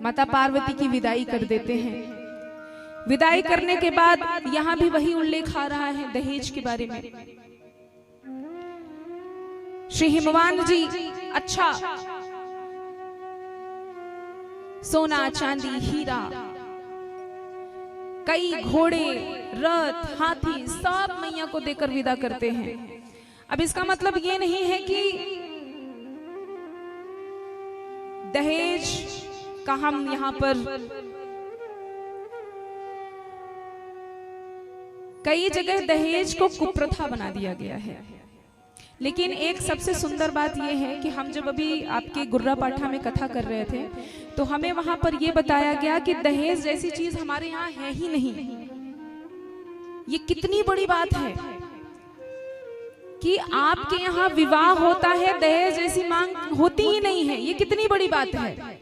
माता पार्वती की विदाई कर देते हैं। विदाई करने के बाद यहाँ भी वही उल्लेख आ रहा है दहेज के बारे में। श्री हिमवान जी अच्छा सोना चांदी हीरा, कई घोड़े रथ हाथी सब मैया को देकर विदा करते हैं। अब इसका मतलब ये नहीं है कि दहेज का हम यहाँ पर कई जगह दहेज को कुप्रथा बना दिया गया है, लेकिन एक सबसे सुंदर बात यह है कि हम जब अभी आपके गुर्रा पाठा में कथा कर रहे थे तो हमें वहां पर यह बताया गया कि दहेज जैसी चीज हमारे यहाँ है ही नहीं। ये कितनी बड़ी बात है कि आपके यहाँ विवाह होता है, दहेज जैसी मांग होती ही नहीं है। ये कितनी बड़ी बात है।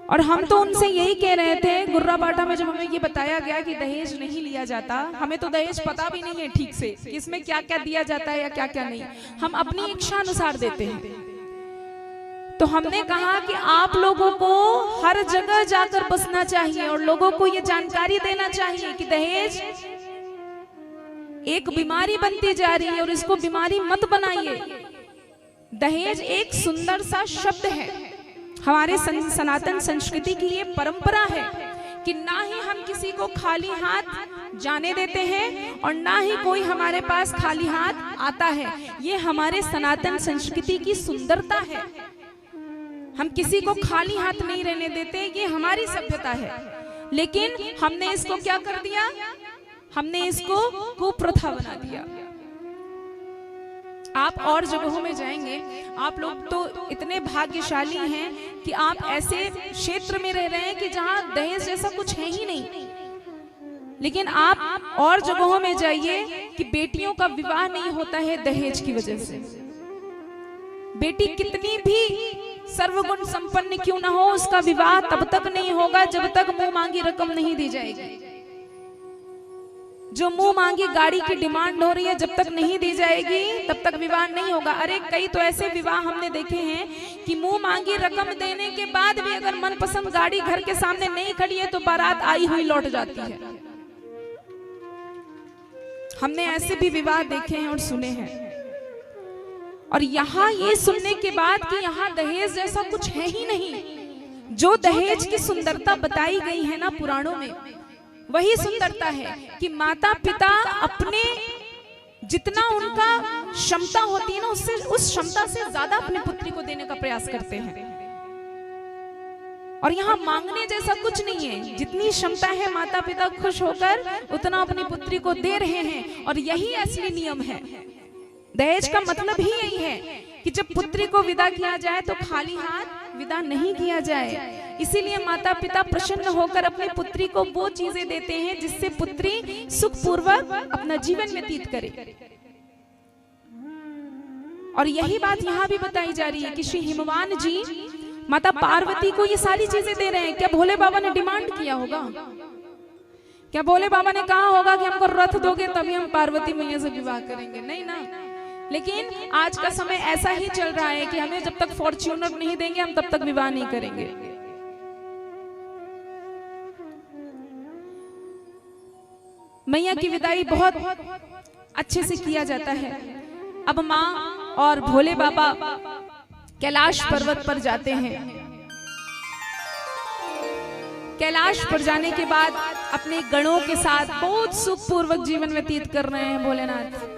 और हम तो उनसे यही कह रहे थे गुर्रा पाठा में जब हमें ये बताया गया कि दहेज नहीं लिया जाता, हमें तो दहेज पता भी नहीं है ठीक से कि इसमें क्या क्या दिया जाता है या क्या क्या नहीं, हम अपनी इच्छा अनुसार देते हैं। तो हमने कहा कि आप लोगों को हर जगह जाकर बसना चाहिए और लोगों को ये जानकारी देना चाहिए कि दहेज एक बीमारी बनती जा रही है और इसको बीमारी मत बनाइए। दहेज एक सुंदर सा शब्द है, हमारे सनातन संस्कृति की ये परंपरा है कि ना ही हम किसी को खाली हाथ जाने देते हैं और ना ही कोई हमारे पास खाली हाथ आता है। ये हमारे सनातन संस्कृति की सुंदरता है। हम किसी को खाली हाथ नहीं रहने देते, ये हमारी सभ्यता है। लेकिन हमने इसको क्या कर दिया, हमने इसको कुप्रथा बना दिया। आप और जगहों में जाएंगे, आप लोग तो इतने भाग्यशाली हैं कि आप ऐसे क्षेत्र में रह रहे हैं कि जहां दहेज जैसा कुछ है ही नहीं। लेकिन आप और जगहों में जाइए कि बेटियों का विवाह नहीं होता है दहेज की वजह से। बेटी कितनी भी सर्वगुण संपन्न क्यों ना हो, उसका विवाह तब तक नहीं होगा जब तक मुंह मांगी रकम नहीं दी जाएगी। जो मुंह मांगी गाड़ी की डिमांड हो रही है, जब तक नहीं दी जाएगी तब तक विवाह नहीं होगा। अरे कई तो ऐसे विवाह हमने देखे हैं कि मुंह मांगी रकम देने के बाद भी अगर मनपसंद गाड़ी घर के सामने नहीं खड़ी है तो बारात आई हुई लौट जाती है। हमने ऐसे भी विवाह देखे हैं और सुने हैं। और यहाँ ये सुनने के बाद कि यहाँ दहेज जैसा कुछ है ही नहीं। जो दहेज की सुंदरता बताई गई है ना पुराणों में, वही सुंदरता है कि माता पिता अपने जितना उनका क्षमता होती है ना, उससे उस क्षमता से ज्यादा अपनी पुत्री को देने का प्रयास करते हैं। और यहाँ मांगने जैसा कुछ नहीं है। जितनी क्षमता है माता पिता खुश होकर उतना अपनी पुत्री को दे रहे हैं, और यही असली नियम है। दहेज का मतलब ही यही है कि जब पुत्री को विदा किया जाए तो खाली हाथ विदा नहीं किया जाए। इसीलिए माता पिता प्रसन्न होकर अपनी पुत्री को वो चीजें देते हैं जिससे पुत्री सुखपूर्वक अपना जीवन व्यतीत करे। और यही बात यहाँ भी बताई जा रही है कि श्री हिमवान जी माता पार्वती को ये सारी चीजें दे रहे हैं। क्या भोले बाबा ने डिमांड किया होगा? क्या भोले बाबा ने कहा होगा कि हमको रथ दोगे तभी हम पार्वती मैया से विवाह करेंगे? नहीं ना। लेकिन आज का समय ऐसा ही चल रहा है कि हमें जब तक फॉर्च्यूनर नहीं देंगे हम तब तक विवाह नहीं करेंगे। मैया की विदाई बहुत अच्छे से किया जाता है। अब माँ और भोले बाबा कैलाश पर्वत पर जाते हैं। कैलाश पर जाने के बाद अपने गणों के साथ बहुत सुखपूर्वक जीवन व्यतीत कर रहे हैं भोलेनाथ।